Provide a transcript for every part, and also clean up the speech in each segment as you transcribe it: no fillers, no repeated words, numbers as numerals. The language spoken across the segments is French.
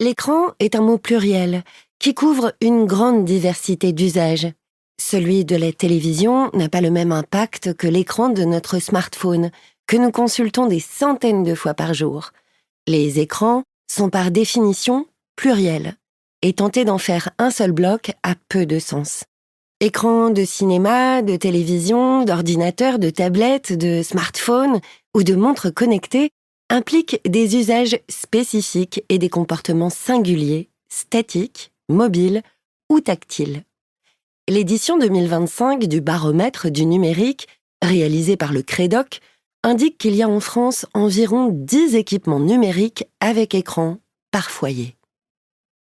L'écran est un mot pluriel qui couvre une grande diversité d'usages. Celui de la télévision n'a pas le même impact que l'écran de notre smartphone, que nous consultons des centaines de fois par jour. Les écrans sont par définition pluriels, et tenter d'en faire un seul bloc a peu de sens. Écran de cinéma, de télévision, d'ordinateur, de tablette, de smartphone ou de montre connectée implique des usages spécifiques et des comportements singuliers, statiques, mobiles ou tactiles. L'édition 2025 du baromètre du numérique, réalisée par le Crédoc, indique qu'il y a en France environ 10 équipements numériques avec écran par foyer.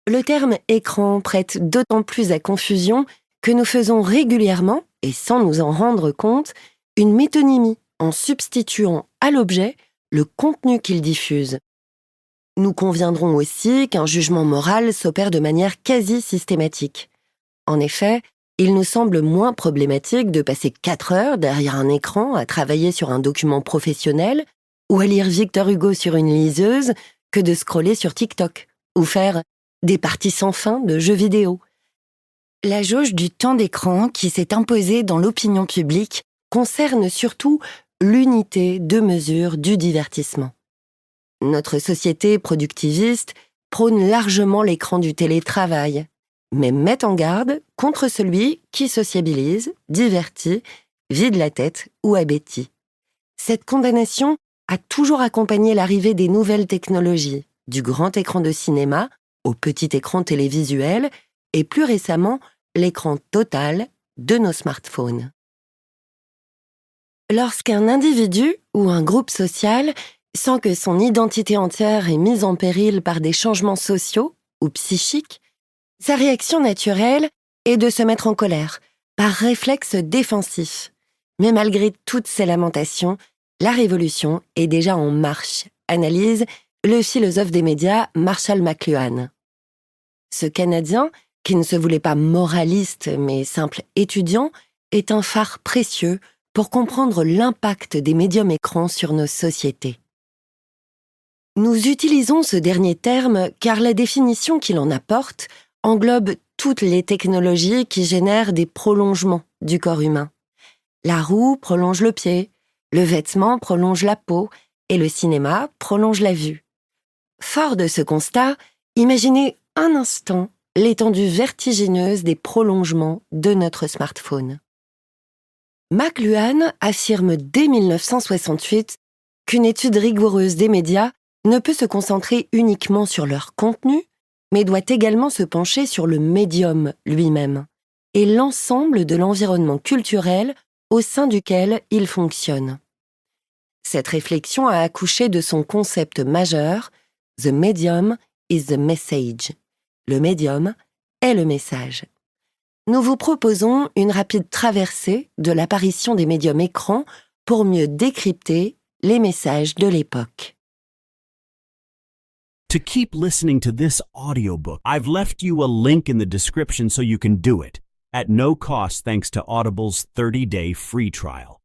Le terme écran prête d'autant plus à confusion que nous faisons régulièrement, et sans nous en rendre compte, une métonymie en substituant à l'objet le contenu qu'il diffuse. Nous conviendrons aussi qu'un jugement moral s'opère de manière quasi systématique. En effet, il nous semble moins problématique de passer 4 heures derrière un écran à travailler sur un document professionnel ou à lire Victor Hugo sur une liseuse que de scroller sur TikTok ou faire des parties sans fin de jeux vidéo. La jauge du temps d'écran qui s'est imposée dans l'opinion publique concerne surtout l'unité de mesure du divertissement. Notre société productiviste prône largement l'écran du télétravail, mais met en garde contre celui qui sociabilise, divertit, vide la tête ou abétit. Cette condamnation a toujours accompagné l'arrivée des nouvelles technologies, du grand écran de cinéma au petit écran télévisuel et plus récemment l'écran total de nos smartphones. Lorsqu'un individu ou un groupe social sent que son identité entière est mise en péril par des changements sociaux ou psychiques, sa réaction naturelle est de se mettre en colère, par réflexe défensif. Mais malgré toutes ces lamentations, la révolution est déjà en marche, analyse le philosophe des médias Marshall McLuhan. Ce Canadien, qui ne se voulait pas moraliste mais simple étudiant, est un phare précieux pour comprendre l'impact des médiums écrans sur nos sociétés. Nous utilisons ce dernier terme car la définition qu'il en apporte englobe toutes les technologies qui génèrent des prolongements du corps humain. La roue prolonge le pied, le vêtement prolonge la peau et le cinéma prolonge la vue. Fort de ce constat, imaginez un instant l'étendue vertigineuse des prolongements de notre smartphone. McLuhan affirme dès 1968 qu'une étude rigoureuse des médias ne peut se concentrer uniquement sur leur contenu, mais doit également se pencher sur le médium lui-même et l'ensemble de l'environnement culturel au sein duquel il fonctionne. Cette réflexion a accouché de son concept majeur « The medium is the message ». Le médium est le message. Nous vous proposons une rapide traversée de l'apparition des médiums écrans pour mieux décrypter les messages de l'époque. To keep listening to this audiobook, I've left you a link in the description so you can do it, at no cost thanks to Audible's 30-day free trial.